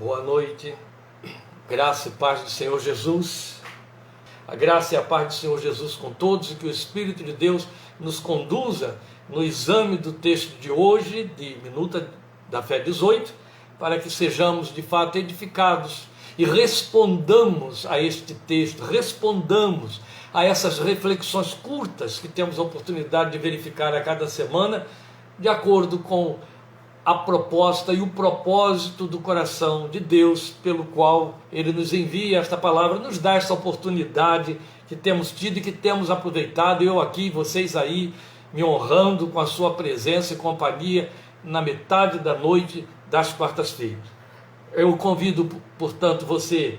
Boa noite, graça e paz do Senhor Jesus. A graça e a paz do Senhor Jesus com todos e que o Espírito de Deus nos conduza no exame do texto de hoje, de Minuta da Fé 18, para que sejamos de fato edificados e respondamos a este texto, respondamos a essas reflexões curtas que temos a oportunidade de verificar a cada semana, de acordo com a proposta e o propósito do coração de Deus, pelo qual Ele nos envia esta palavra, nos dá essa oportunidade que temos tido e que temos aproveitado, eu aqui, vocês aí, me honrando com a sua presença e companhia na metade da noite das quartas-feiras. Eu convido, portanto, você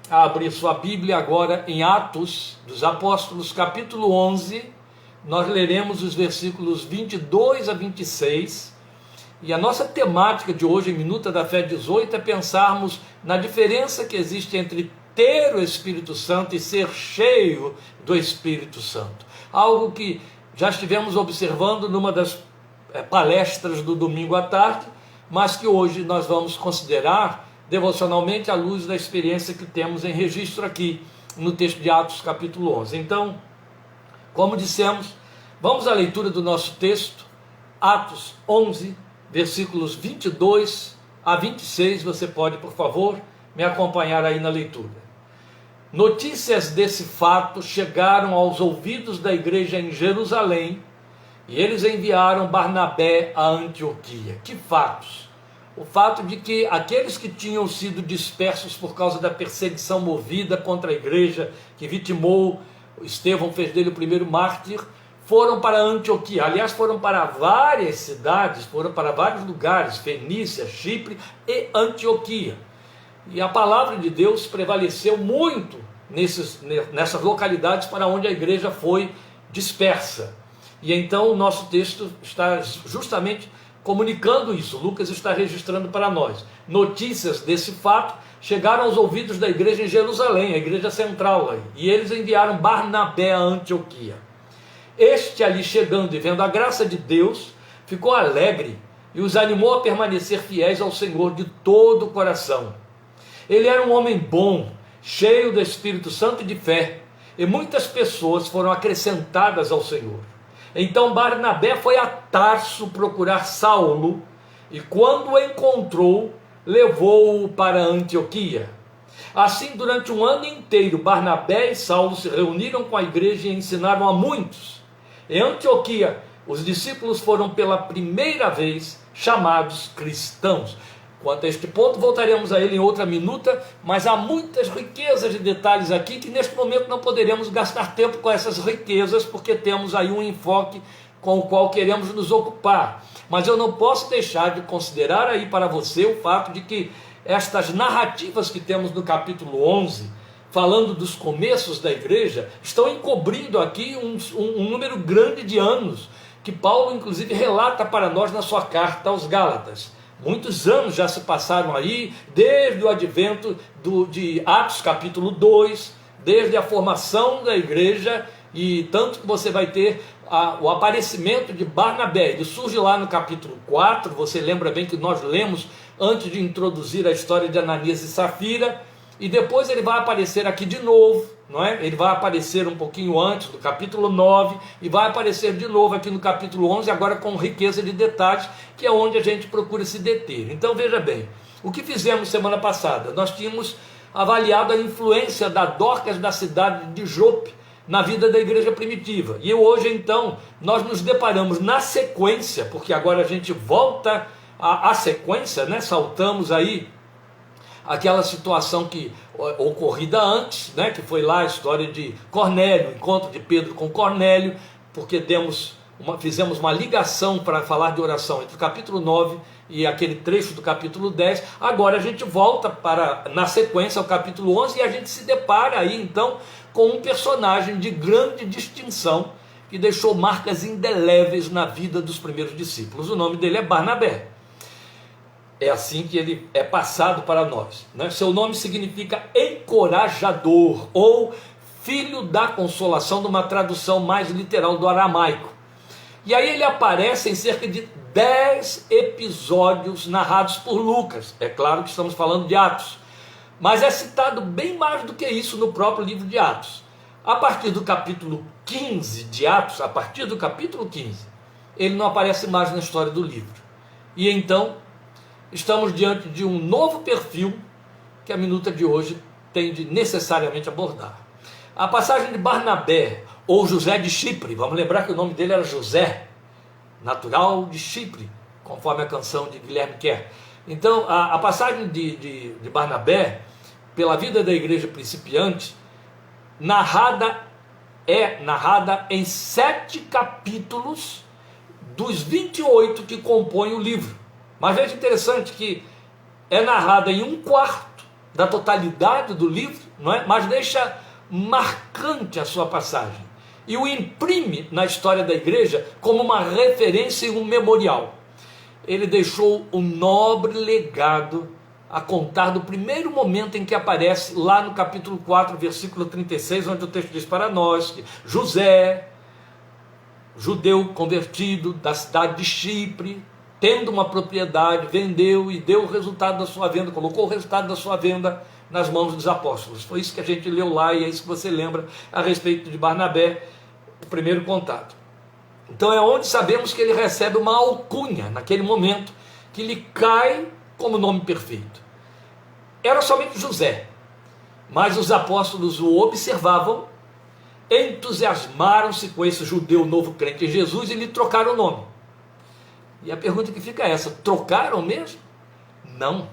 a abrir sua Bíblia agora em Atos dos Apóstolos, capítulo 11, nós leremos os versículos 22 a 26, e a nossa temática de hoje, em Minuta da Fé 18, é pensarmos na diferença que existe entre ter o Espírito Santo e ser cheio do Espírito Santo. Algo que já estivemos observando numa das palestras do domingo à tarde, mas que hoje nós vamos considerar devocionalmente à luz da experiência que temos em registro aqui no texto de Atos capítulo 11. Então, como dissemos, vamos à leitura do nosso texto, Atos 11, versículos 22 a 26, você pode, por favor, me acompanhar aí na leitura. Notícias desse fato chegaram aos ouvidos da igreja em Jerusalém, e eles enviaram Barnabé a Antioquia. Que fatos? O fato de que aqueles que tinham sido dispersos por causa da perseguição movida contra a igreja, que vitimou, Estevão fez dele o primeiro mártir, foram para Antioquia. Aliás, foram para várias cidades, foram para vários lugares, Fenícia, Chipre e Antioquia. E a palavra de Deus prevaleceu muito nessas localidades para onde a igreja foi dispersa. E então o nosso texto está justamente comunicando isso. Lucas está registrando para nós. Notícias desse fato chegaram aos ouvidos da igreja em Jerusalém, a igreja central aí, e eles enviaram Barnabé a Antioquia. Este ali chegando e vendo a graça de Deus, ficou alegre e os animou a permanecer fiéis ao Senhor de todo o coração. Ele era um homem bom, cheio do Espírito Santo e de fé, e muitas pessoas foram acrescentadas ao Senhor. Então Barnabé foi a Tarso procurar Saulo, e quando o encontrou, levou-o para Antioquia. Assim, durante um ano inteiro, Barnabé e Saulo se reuniram com a igreja e ensinaram a muitos. Em Antioquia, os discípulos foram pela primeira vez chamados cristãos. Quanto a este ponto, voltaremos a ele em outra minuta, mas há muitas riquezas de detalhes aqui que neste momento não poderemos gastar tempo com essas riquezas, porque temos aí um enfoque com o qual queremos nos ocupar. Mas eu não posso deixar de considerar aí para você o fato de que estas narrativas que temos no capítulo 11, falando dos começos da igreja, estão encobrindo aqui um número grande de anos, que Paulo inclusive relata para nós na sua carta aos Gálatas. Muitos anos já se passaram aí, desde o advento de Atos capítulo 2, desde a formação da igreja, e tanto que você vai ter o aparecimento de Barnabé. Ele surge lá no capítulo 4, você lembra bem que nós lemos antes de introduzir a história de Ananias e Safira, e depois ele vai aparecer aqui de novo, não é? Ele vai aparecer um pouquinho antes, do capítulo 9, e vai aparecer de novo aqui no capítulo 11, agora com riqueza de detalhes, que é onde a gente procura se deter. Então veja bem, o que fizemos semana passada? Nós tínhamos avaliado a influência da Dorcas da cidade de Jope na vida da igreja primitiva, e hoje então nós nos deparamos na sequência, porque agora a gente volta à sequência, né? Saltamos aí aquela situação que ocorrida antes, né, que foi lá a história de Cornélio, o encontro de Pedro com Cornélio, porque fizemos uma ligação para falar de oração entre o capítulo 9 e aquele trecho do capítulo 10. Agora a gente volta na sequência ao capítulo 11 e a gente se depara aí então com um personagem de grande distinção que deixou marcas indeléveis na vida dos primeiros discípulos. O nome dele é Barnabé. É assim que ele é passado para nós, né? Seu nome significa encorajador, ou filho da consolação, numa tradução mais literal do aramaico. E aí ele aparece em cerca de 10 episódios narrados por Lucas. É claro que estamos falando de Atos, mas é citado bem mais do que isso no próprio livro de Atos. A partir do capítulo 15 de Atos, a partir do capítulo 15, ele não aparece mais na história do livro. E então, estamos diante de um novo perfil que a minuta de hoje tem de necessariamente abordar. A passagem de Barnabé, ou José de Chipre, vamos lembrar que o nome dele era José, natural de Chipre, conforme a canção de Guilherme Kerr. Então, a passagem de Barnabé, pela vida da igreja principiante, é narrada em 7 capítulos dos 28 que compõem o livro. Mas veja interessante que é narrada em 1/4 da totalidade do livro, não é? Mas deixa marcante a sua passagem e o imprime na história da igreja como uma referência e um memorial. Ele deixou um nobre legado a contar do primeiro momento em que aparece lá no capítulo 4, versículo 36, onde o texto diz para nós que José, judeu convertido da cidade de Chipre, tendo uma propriedade, vendeu e deu o resultado da sua venda, colocou o resultado da sua venda nas mãos dos apóstolos. Foi isso que a gente leu lá e é isso que você lembra a respeito de Barnabé, o primeiro contato. Então é onde sabemos que ele recebe uma alcunha, naquele momento, que lhe cai como nome perfeito. Era somente José, mas os apóstolos o observavam, entusiasmaram-se com esse judeu novo crente em Jesus e lhe trocaram o nome. E a pergunta que fica é essa: trocaram mesmo? Não.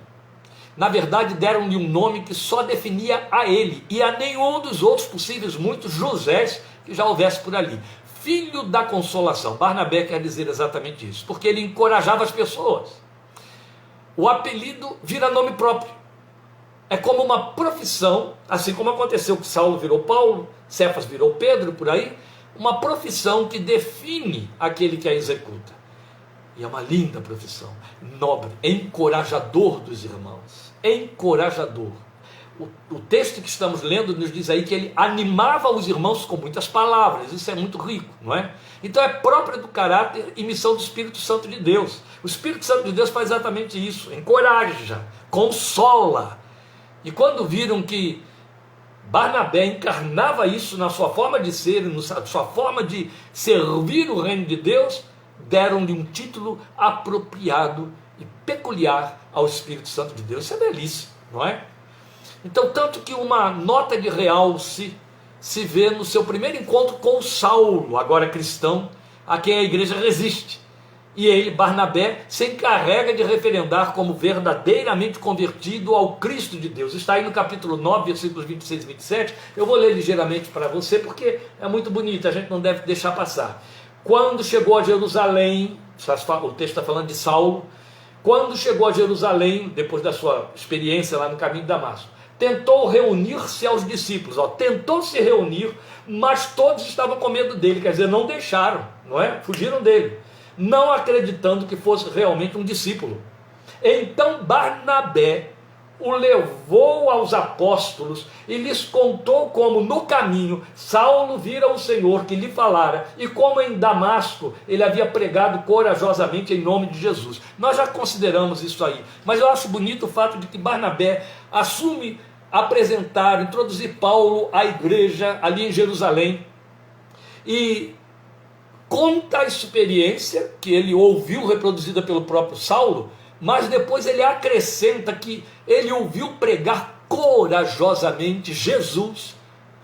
Na verdade, deram-lhe um nome que só definia a ele e a nenhum dos outros possíveis muitos Josés que já houvesse por ali. Filho da consolação. Barnabé quer dizer exatamente isso, porque ele encorajava as pessoas. O apelido vira nome próprio. É como uma profissão, assim como aconteceu que Saulo virou Paulo, Cefas virou Pedro, por aí, uma profissão que define aquele que a executa. E é uma linda profissão, nobre, encorajador dos irmãos, encorajador. O texto que estamos lendo nos diz aí que ele animava os irmãos com muitas palavras, isso é muito rico, não é? Então é própria do caráter e missão do Espírito Santo de Deus. O Espírito Santo de Deus faz exatamente isso, encoraja, consola. E quando viram que Barnabé encarnava isso na sua forma de ser, na sua forma de servir o reino de Deus, deram-lhe um título apropriado e peculiar ao Espírito Santo de Deus. Isso é belíssimo, não é? Então, tanto que uma nota de realce se vê no seu primeiro encontro com Saulo, agora cristão, a quem a igreja resiste. E ele, Barnabé, se encarrega de referendar como verdadeiramente convertido ao Cristo de Deus. Está aí no capítulo 9, versículos 26 e 27. Eu vou ler ligeiramente para você, porque é muito bonito, a gente não deve deixar passar. Quando chegou a Jerusalém, o texto está falando de Saulo, quando chegou a Jerusalém, depois da sua experiência lá no caminho de Damasco, tentou reunir-se aos discípulos, tentou se reunir, mas todos estavam com medo dele, quer dizer, não deixaram, não é? Fugiram dele, não acreditando que fosse realmente um discípulo. Então Barnabé o levou aos apóstolos e lhes contou como no caminho Saulo vira o Senhor que lhe falara e como em Damasco ele havia pregado corajosamente em nome de Jesus. Nós já consideramos isso aí, mas eu acho bonito o fato de que Barnabé assume apresentar, introduzir Paulo à igreja ali em Jerusalém e conta a experiência que ele ouviu reproduzida pelo próprio Saulo, mas depois ele acrescenta que ele ouviu pregar corajosamente Jesus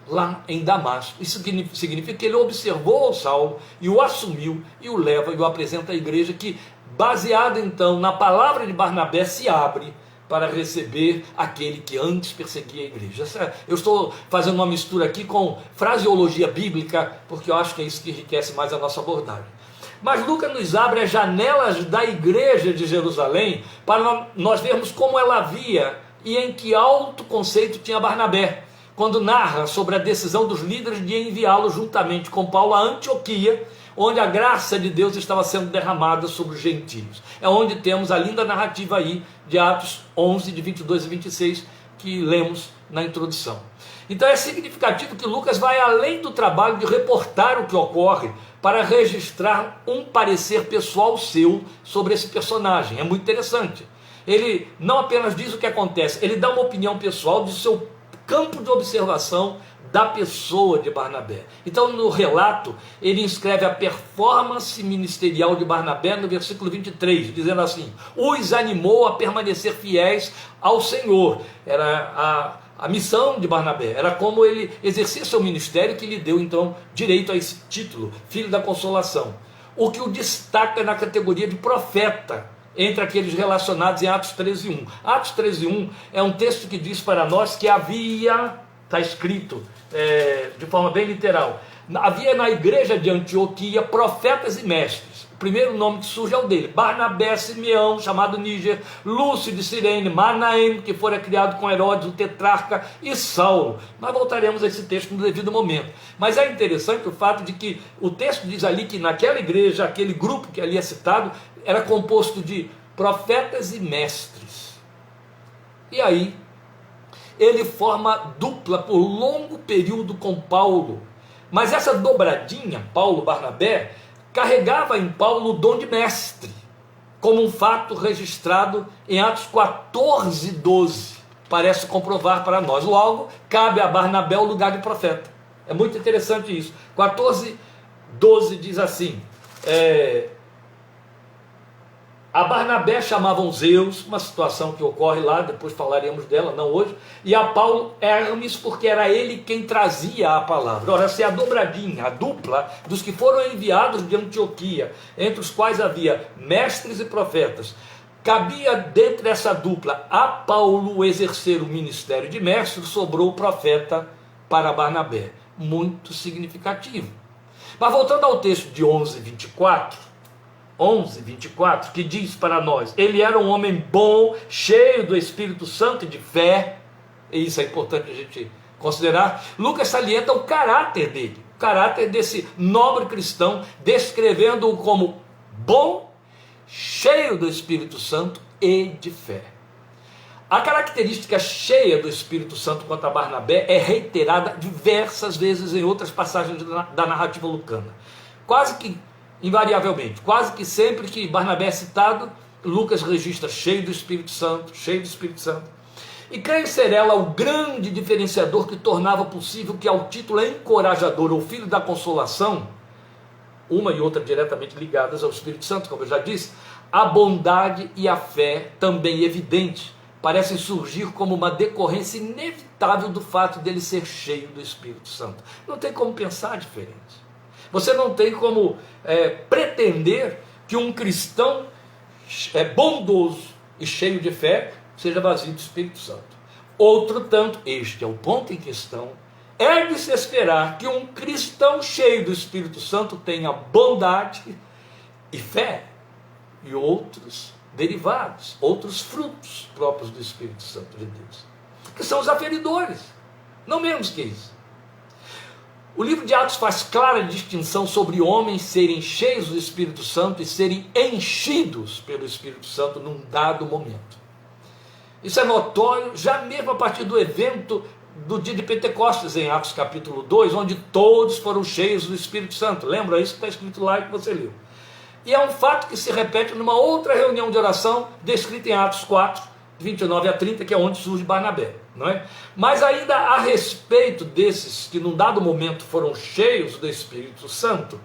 lá em Damasco. Isso significa que ele observou o Saulo e o assumiu e o leva e o apresenta à igreja, que baseado então na palavra de Barnabé se abre para receber aquele que antes perseguia a igreja. Eu estou fazendo uma mistura aqui com fraseologia bíblica, porque eu acho que é isso que enriquece mais a nossa abordagem. Mas Lucas nos abre as janelas da igreja de Jerusalém para nós vermos como ela via e em que alto conceito tinha Barnabé, quando narra sobre a decisão dos líderes de enviá-lo juntamente com Paulo a Antioquia, onde a graça de Deus estava sendo derramada sobre os gentios. É onde temos a linda narrativa aí de Atos 11, de 22 e 26, que lemos na introdução. Então é significativo que Lucas vai além do trabalho de reportar o que ocorre para registrar um parecer pessoal seu sobre esse personagem. É muito interessante. Ele não apenas diz o que acontece, ele dá uma opinião pessoal do seu campo de observação da pessoa de Barnabé. Então, no relato, ele inscreve a performance ministerial de Barnabé no versículo 23, dizendo assim: os animou a permanecer fiéis ao Senhor. Era a missão de Barnabé, era como ele exercia seu ministério, que lhe deu então direito a esse título, filho da consolação. O que o destaca na categoria de profeta, entre aqueles relacionados em Atos 13:1. Atos 13:1 é um texto que diz para nós que havia, está escrito de forma bem literal, havia na igreja de Antioquia profetas e mestres. O primeiro nome que surge é o dele: Barnabé, Simeão, chamado Níger, Lúcio de Cirene, Manaém, que fora criado com Herodes, o tetrarca, e Saulo. Nós voltaremos a esse texto no devido momento. Mas é interessante o fato de que o texto diz ali que naquela igreja, aquele grupo que ali é citado, era composto de profetas e mestres. E aí, ele forma dupla por longo período com Paulo. Mas essa dobradinha, Paulo-Barnabé, carregava em Paulo o dom de mestre, como um fato registrado em Atos 14:12. Parece comprovar para nós. Logo, cabe a Barnabé o lugar de profeta. É muito interessante isso. 14:12 diz assim: a Barnabé chamavam Zeus, uma situação que ocorre lá, depois falaremos dela, não hoje, e a Paulo Hermes, porque era ele quem trazia a palavra. Ora, se a dobradinha, a dupla dos que foram enviados de Antioquia, entre os quais havia mestres e profetas, cabia dentro dessa dupla a Paulo exercer o ministério de mestre, sobrou o profeta para Barnabé. Muito significativo. Mas voltando ao texto de 11:24, que diz para nós: ele era um homem bom, cheio do Espírito Santo e de fé, e isso é importante a gente considerar. Lucas salienta o caráter dele, o caráter desse nobre cristão, descrevendo-o como bom, cheio do Espírito Santo e de fé. A característica cheia do Espírito Santo quanto a Barnabé é reiterada diversas vezes em outras passagens da narrativa lucana, quase que invariavelmente, quase que sempre que Barnabé é citado, Lucas registra cheio do Espírito Santo, cheio do Espírito Santo. E creio ser ela o grande diferenciador que tornava possível que ao título encorajador ou filho da consolação, uma e outra diretamente ligadas ao Espírito Santo, como eu já disse, a bondade e a fé, também evidente, parecem surgir como uma decorrência inevitável do fato dele ser cheio do Espírito Santo. Não tem como pensar diferente. Você não tem como pretender que um cristão bondoso e cheio de fé seja vazio do Espírito Santo. Outro tanto, este é o ponto em questão, é de se esperar que um cristão cheio do Espírito Santo tenha bondade e fé e outros derivados, outros frutos próprios do Espírito Santo de Deus, que são os aferidores, não menos que isso. O livro de Atos faz clara distinção sobre homens serem cheios do Espírito Santo e serem enchidos pelo Espírito Santo num dado momento. Isso é notório já mesmo a partir do evento do dia de Pentecostes, em Atos capítulo 2, onde todos foram cheios do Espírito Santo. Lembra? Isso que está escrito lá e que você leu. E é um fato que se repete numa outra reunião de oração, descrita em Atos 4, 29 a 30, que é onde surge Barnabé. Não é? Mas ainda a respeito desses que num dado momento foram cheios do Espírito Santo,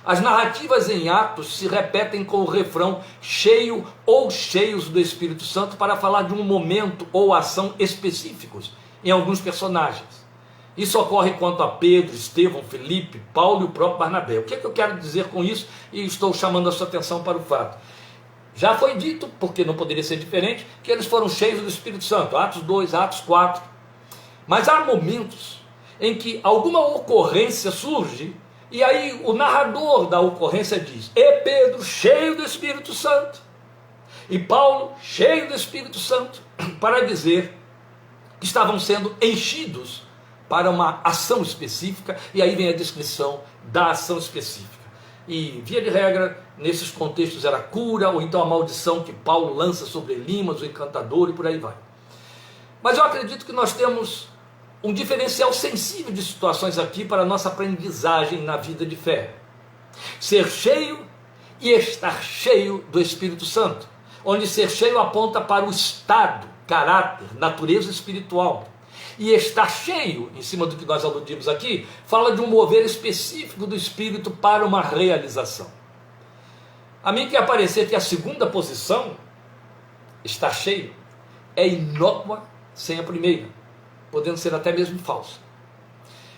as narrativas em Atos se repetem com o refrão cheio ou cheios do Espírito Santo para falar de um momento ou ação específicos em alguns personagens. Isso ocorre quanto a Pedro, Estevão, Felipe, Paulo e o próprio Barnabé. O que é que eu quero dizer com isso? E estou chamando a sua atenção para o fato. Já foi dito, porque não poderia ser diferente, que eles foram cheios do Espírito Santo, Atos 2, Atos 4. Mas há momentos em que alguma ocorrência surge, e aí o narrador da ocorrência diz: e Pedro cheio do Espírito Santo, e Paulo cheio do Espírito Santo, para dizer que estavam sendo enchidos para uma ação específica, e aí vem a descrição da ação específica. e via de regra, nesses contextos era cura, ou então a maldição que Paulo lança sobre Elimas, o encantador, e por aí vai. Mas eu acredito que nós temos um diferencial sensível de situações aqui para a nossa aprendizagem na vida de fé. Ser cheio e estar cheio do Espírito Santo, onde ser cheio aponta para o estado, caráter, natureza espiritual. E estar cheio, em cima do que nós aludimos aqui, fala de um mover específico do Espírito para uma realização. A mim quer parecer que a segunda posição, estar cheio, é inócua sem a primeira, podendo ser até mesmo falsa.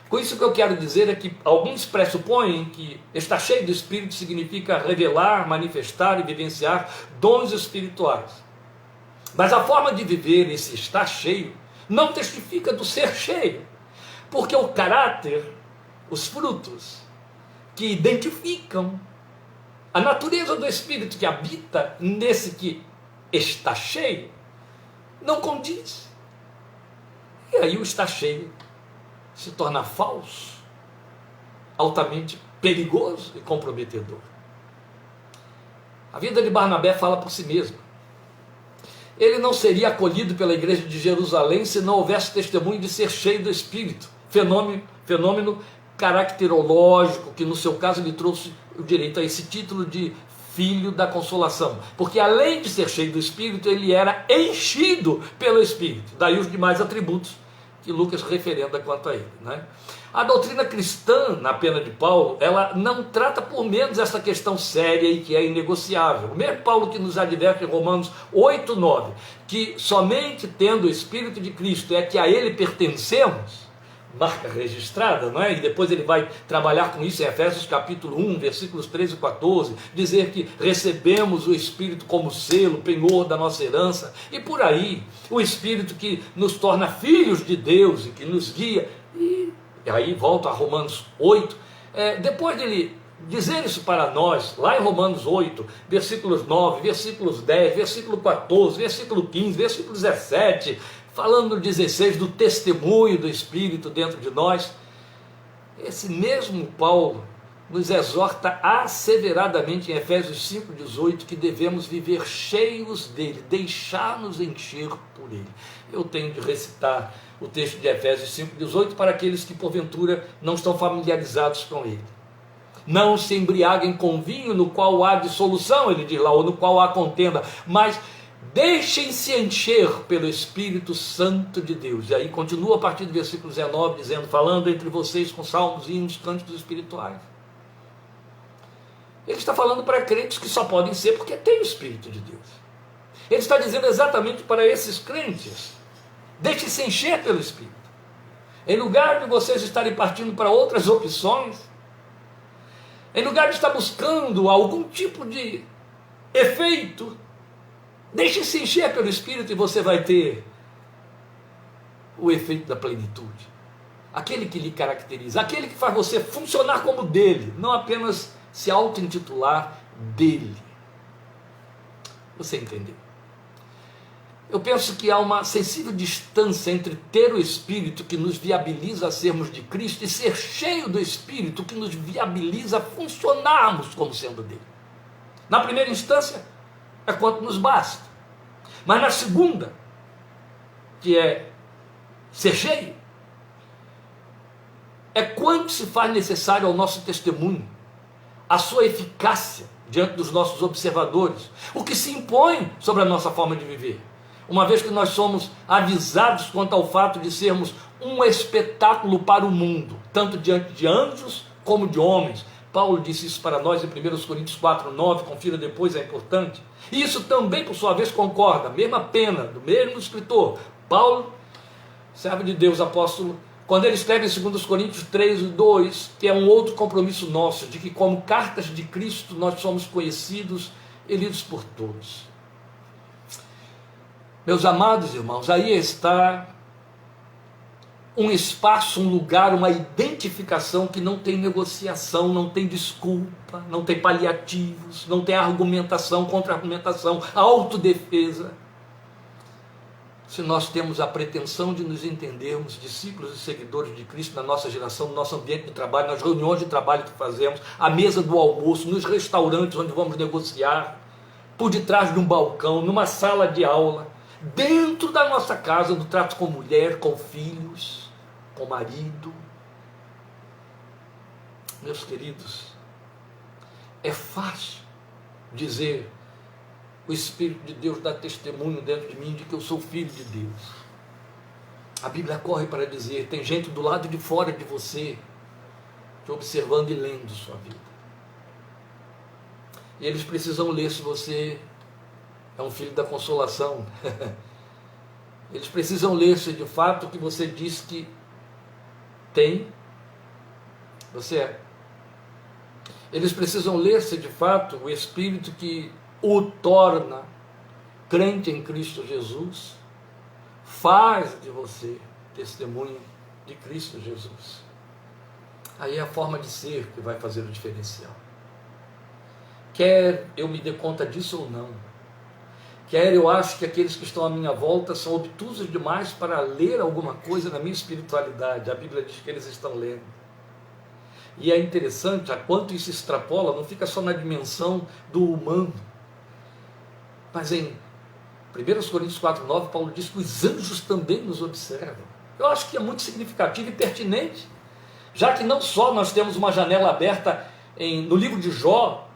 Com isso, o que eu quero dizer é que alguns pressupõem que estar cheio do Espírito significa revelar, manifestar e vivenciar dons espirituais. Mas a forma de viver esse estar cheio não testifica do ser cheio, porque o caráter, os frutos que identificam a natureza do Espírito que habita nesse que está cheio, não condiz. E aí o estar cheio se torna falso, altamente perigoso e comprometedor. A vida de Barnabé fala por si mesma. Ele não seria acolhido pela igreja de Jerusalém se não houvesse testemunho de ser cheio do Espírito, fenômeno caracterológico que no seu caso lhe trouxe o direito a esse título de filho da consolação, porque além de ser cheio do Espírito, ele era enchido pelo Espírito, daí os demais atributos que Lucas referenda quanto a ele, né? A doutrina cristã, na pena de Paulo, ela não trata por menos essa questão séria e que é inegociável. O mesmo Paulo que nos adverte em Romanos 8, 9, que somente tendo o Espírito de Cristo é que a ele pertencemos, marca registrada, não é? E depois ele vai trabalhar com isso em Efésios capítulo 1, versículos 13 e 14, dizer que recebemos o Espírito como selo, penhor da nossa herança, e por aí, o Espírito que nos torna filhos de Deus e que nos guia. E aí volta a Romanos 8, depois de ele dizer isso para nós, lá em Romanos 8, versículos 9, versículos 10, versículo 14, versículo 15, versículo 17, falando no 16 do testemunho do Espírito dentro de nós, esse mesmo Paulo nos exorta asseveradamente em Efésios 5,18 que devemos viver cheios dele, deixar-nos encher por ele. Eu tenho de recitar o texto de Efésios 5,18 para aqueles que porventura não estão familiarizados com ele. Não se embriaguem com vinho no qual há dissolução, ele diz lá, ou no qual há contenda, mas deixem-se encher pelo Espírito Santo de Deus. E aí continua a partir do versículo 19, dizendo, falando entre vocês com salmos, hinos, cânticos espirituais. Ele está falando para crentes que só podem ser porque tem o Espírito de Deus. Ele está dizendo exatamente para esses crentes, deixe-se encher pelo Espírito. Em lugar de vocês estarem partindo para outras opções, em lugar de estar buscando algum tipo de efeito, deixe-se encher pelo Espírito e você vai ter o efeito da plenitude. Aquele que lhe caracteriza, aquele que faz você funcionar como dele, não apenas se auto-intitular dele. Você entendeu? Eu penso que há uma sensível distância entre ter o Espírito que nos viabiliza a sermos de Cristo e ser cheio do Espírito que nos viabiliza a funcionarmos como sendo dele. Na primeira instância, é quanto nos basta. Mas na segunda, que é ser cheio, é quanto se faz necessário ao nosso testemunho, a sua eficácia diante dos nossos observadores, o que se impõe sobre a nossa forma de viver. Uma vez que nós somos avisados quanto ao fato de sermos um espetáculo para o mundo, tanto diante de anjos como de homens. Paulo disse isso para nós em 1 Coríntios 4, 9, confira depois, é importante. E isso também, por sua vez, concorda, mesma pena, do mesmo escritor, Paulo, servo de Deus, apóstolo, quando ele escreve em 2 Coríntios 3, 2, que é um outro compromisso nosso, de que como cartas de Cristo nós somos conhecidos e lidos por todos. Meus amados irmãos, aí está um espaço, um lugar, uma identificação que não tem negociação, não tem desculpa, não tem paliativos, não tem argumentação, contra-argumentação, autodefesa. se nós temos a pretensão de nos entendermos discípulos e seguidores de Cristo na nossa geração, no nosso ambiente de trabalho, nas reuniões de trabalho que fazemos, à mesa do almoço, nos restaurantes onde vamos negociar, por detrás de um balcão, numa sala de aula, dentro da nossa casa, no trato com mulher, com filhos, com marido. Meus queridos, é fácil dizer: o Espírito de Deus dá testemunho dentro de mim de que eu sou filho de Deus. A Bíblia corre para dizer: tem gente do lado de fora de você te observando e lendo sua vida. E eles precisam ler se você é um filho da consolação. Eles precisam ler se de fato o que você diz que tem, você é. Eles precisam ler se de fato o Espírito que o torna crente em Cristo Jesus faz de você testemunho de Cristo Jesus. Aí é a forma de ser que vai fazer o diferencial. Quer eu me dê conta disso ou não, quer eu acho que aqueles que estão à minha volta são obtusos demais para ler alguma coisa na minha espiritualidade, a Bíblia diz que eles estão lendo. E é interessante a quanto isso extrapola, não fica só na dimensão do humano, mas em 1 Coríntios 4,9, Paulo diz que os anjos também nos observam. Eu acho que é muito significativo e pertinente, já que não só nós temos uma janela aberta no livro de Jó,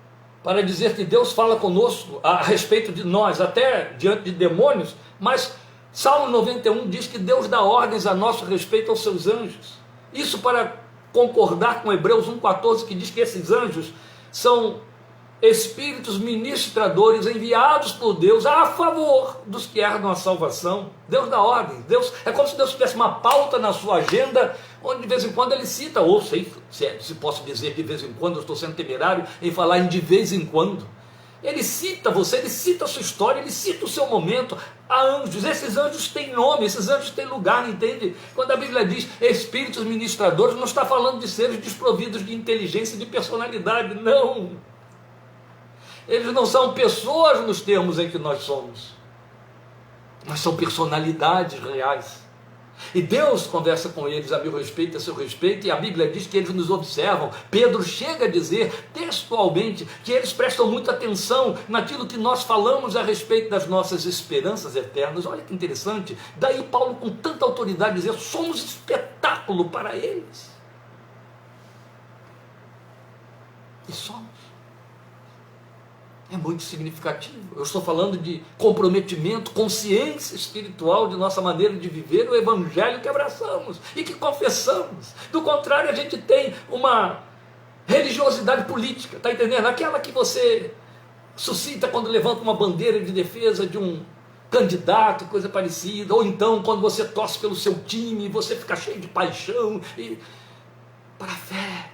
para dizer que Deus fala conosco a respeito de nós, até diante de demônios, mas Salmo 91 diz que Deus dá ordens a nosso respeito aos seus anjos. Isso para concordar com Hebreus 1,14, que diz que esses anjos são espíritos ministradores enviados por Deus a favor dos que herdam a salvação. Deus dá ordem. É como se Deus tivesse uma pauta na sua agenda, onde de vez em quando ele cita, ou sei se posso dizer de vez em quando, eu estou sendo temerário em falar em de vez em quando. Ele cita você, ele cita a sua história, ele cita o seu momento. Há anjos, esses anjos têm nome, esses anjos têm lugar, entende? Quando a Bíblia diz espíritos ministradores, não está falando de seres desprovidos de inteligência e de personalidade, não. Eles não são pessoas nos termos em que nós somos, mas são personalidades reais. E Deus conversa com eles a meu respeito, a seu respeito, e a Bíblia diz que eles nos observam. Pedro chega a dizer textualmente que eles prestam muita atenção naquilo que nós falamos a respeito das nossas esperanças eternas. Olha que interessante, daí Paulo com tanta autoridade dizer: somos espetáculo para eles. E somos. É muito significativo. Eu estou falando de comprometimento, consciência espiritual de nossa maneira de viver o evangelho que abraçamos e que confessamos. Do contrário, a gente tem uma religiosidade política, está entendendo? Aquela que você suscita quando levanta uma bandeira de defesa de um candidato, coisa parecida, ou então quando você torce pelo seu time, você fica cheio de paixão. E para a fé,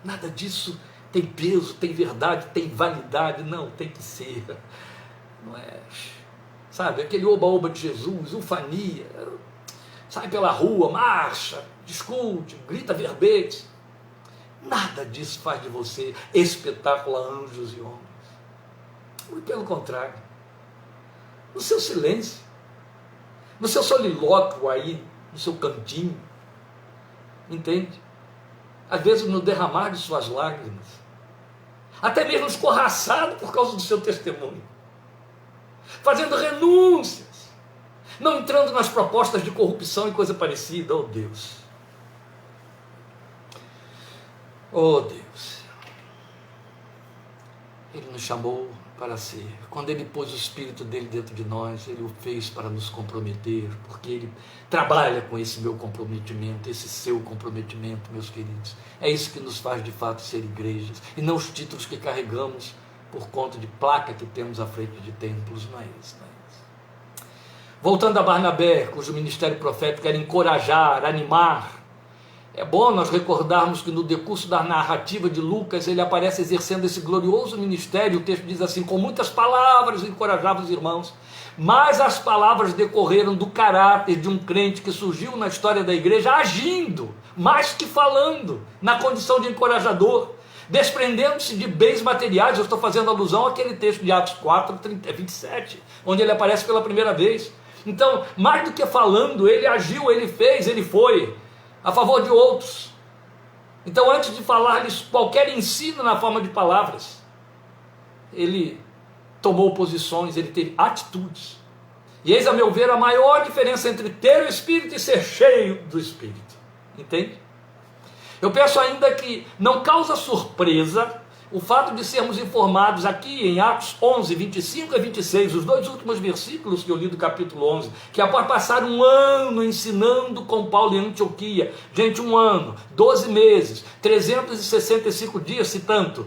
nada disso tem peso, tem verdade, tem validade. Não, tem que ser. Não é, sabe, aquele oba-oba de Jesus, ufania, sai pela rua, marcha, discute, grita verbete. Nada disso faz de você espetáculo a anjos e homens. Muito pelo contrário. No seu silêncio, no seu solilóquio aí, no seu cantinho, entende? Às vezes no derramar de suas lágrimas, até mesmo escorraçado por causa do seu testemunho, fazendo renúncias, não entrando nas propostas de corrupção e coisa parecida. Oh Deus, oh Deus, Ele nos chamou para ser. Quando Ele pôs o Espírito dele dentro de nós, Ele o fez para nos comprometer, porque Ele trabalha com esse meu comprometimento, esse seu comprometimento, meus queridos. É isso que nos faz de fato ser igrejas, e não os títulos que carregamos por conta de placa que temos à frente de templos. Não é isso, não é isso. Voltando a Barnabé, cujo ministério profético era encorajar, animar. É bom nós recordarmos que no decurso da narrativa de Lucas, ele aparece exercendo esse glorioso ministério. O texto diz assim: com muitas palavras encorajava os irmãos, mas as palavras decorreram do caráter de um crente que surgiu na história da igreja agindo, mais que falando, na condição de encorajador, desprendendo-se de bens materiais. Eu estou fazendo alusão àquele texto de Atos 4, 27, onde ele aparece pela primeira vez. Então, mais do que falando, ele agiu, ele fez, ele foi a favor de outros. Então, antes de falar-lhes qualquer ensino na forma de palavras, ele tomou posições, ele teve atitudes. E eis, a meu ver, a maior diferença entre ter o Espírito e ser cheio do Espírito. Entende? Eu penso ainda que não causa surpresa o fato de sermos informados aqui em Atos 11, 25 e 26, os dois últimos versículos que eu li do capítulo 11, que após passar um ano ensinando com Paulo em Antioquia, gente, um ano, 12 meses, 365 dias, se tanto,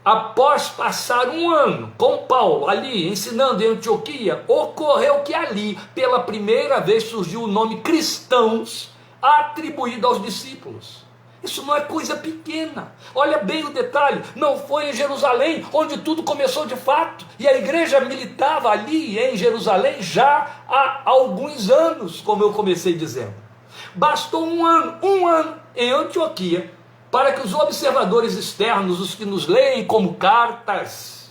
após passar um ano com Paulo ali ensinando em Antioquia, ocorreu que ali pela primeira vez surgiu o nome cristãos atribuído aos discípulos. Isso não é coisa pequena. Olha bem o detalhe, não foi em Jerusalém onde tudo começou de fato, e a igreja militava ali em Jerusalém já há alguns anos, como eu comecei dizendo. Bastou um ano em Antioquia, para que os observadores externos, os que nos leem como cartas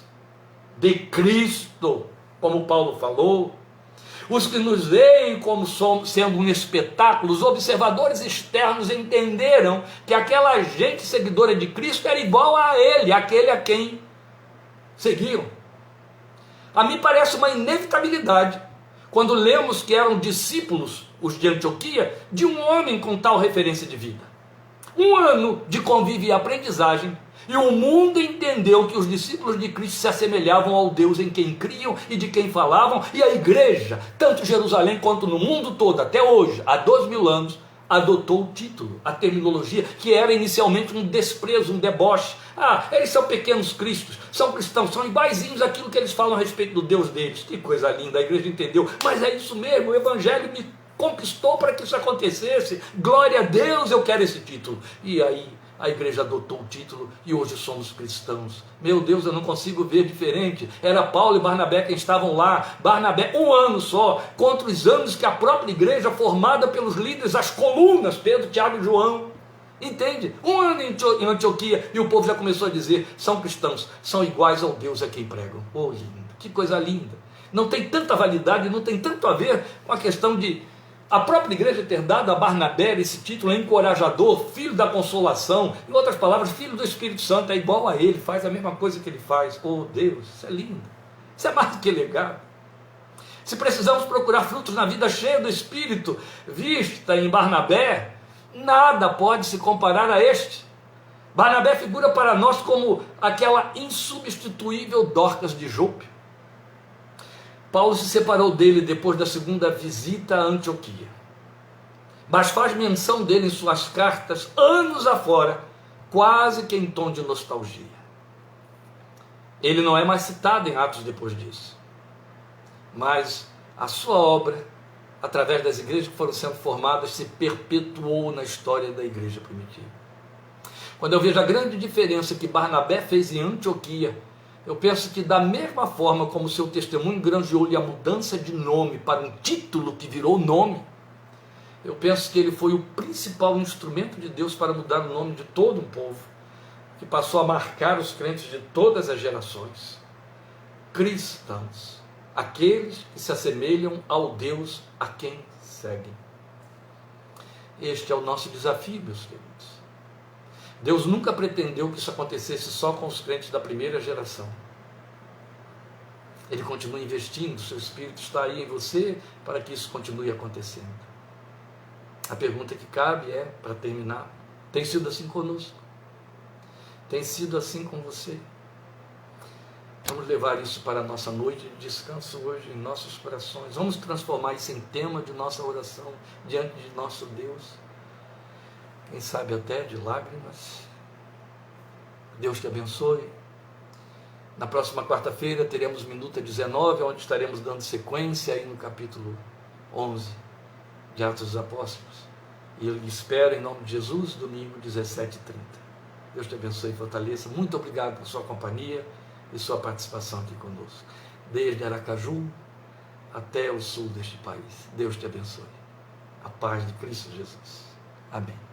de Cristo, como Paulo falou, os que nos veem como sendo um espetáculo, os observadores externos entenderam que aquela gente seguidora de Cristo era igual a ele, aquele a quem seguiam. A mim parece uma inevitabilidade, quando lemos que eram discípulos, os de Antioquia, de um homem com tal referência de vida. Um ano de convívio e aprendizagem, e o mundo entendeu que os discípulos de Cristo se assemelhavam ao Deus em quem criam e de quem falavam, e a igreja, tanto em Jerusalém quanto no mundo todo, até hoje, há 2000 anos, adotou o título, a terminologia, que era inicialmente um desprezo, um deboche. Ah, eles são pequenos cristos, são cristãos, são iguaizinhos àquilo que eles falam a respeito do Deus deles. Que coisa linda, a igreja entendeu, mas é isso mesmo, o evangelho me conquistou para que isso acontecesse, glória a Deus, eu quero esse título. E aí a igreja adotou o título e hoje somos cristãos. Meu Deus, eu não consigo ver diferente. Era Paulo e Barnabé quem estavam lá. Barnabé, um ano só, contra os anos que a própria igreja, formada pelos líderes, as colunas, Pedro, Tiago e João. Entende? Um ano em Antioquia e o povo já começou a dizer, são cristãos, são iguais ao Deus a quem pregam. Oh, lindo, que coisa linda. Não tem tanta validade, não tem tanto a ver com a questão de a própria igreja ter dado a Barnabé esse título encorajador, filho da consolação, em outras palavras, filho do Espírito Santo, é igual a ele, faz a mesma coisa que ele faz. Oh Deus, isso é lindo, isso é mais do que legal. Se precisamos procurar frutos na vida cheia do Espírito, vista em Barnabé, nada pode se comparar a este. Barnabé figura para nós como aquela insubstituível Dorcas de Jope. Paulo se separou dele depois da segunda visita a Antioquia, mas faz menção dele em suas cartas anos afora, quase que em tom de nostalgia. Ele não é mais citado em Atos depois disso, mas a sua obra, através das igrejas que foram sendo formadas, se perpetuou na história da igreja primitiva. Quando eu vejo a grande diferença que Barnabé fez em Antioquia, eu penso que da mesma forma como seu testemunho granjeou-lhe a mudança de nome para um título que virou nome, eu penso que ele foi o principal instrumento de Deus para mudar o nome de todo um povo, que passou a marcar os crentes de todas as gerações. Cristãos, aqueles que se assemelham ao Deus a quem seguem. Este é o nosso desafio, meus queridos. Deus nunca pretendeu que isso acontecesse só com os crentes da primeira geração. Ele continua investindo, seu Espírito está aí em você para que isso continue acontecendo. A pergunta que cabe é, para terminar, tem sido assim conosco? Tem sido assim com você? Vamos levar isso para a nossa noite de descanso hoje em nossos corações. Vamos transformar isso em tema de nossa oração diante de nosso Deus. Quem sabe até de lágrimas. Deus te abençoe. Na próxima quarta-feira teremos Minuta 19, onde estaremos dando sequência aí no capítulo 11 de Atos dos Apóstolos. E eu lhe espero em nome de Jesus, domingo 17h30. Deus te abençoe e fortaleça. Muito obrigado por sua companhia e sua participação aqui conosco. Desde Aracaju até o sul deste país. Deus te abençoe. A paz de Cristo Jesus. Amém.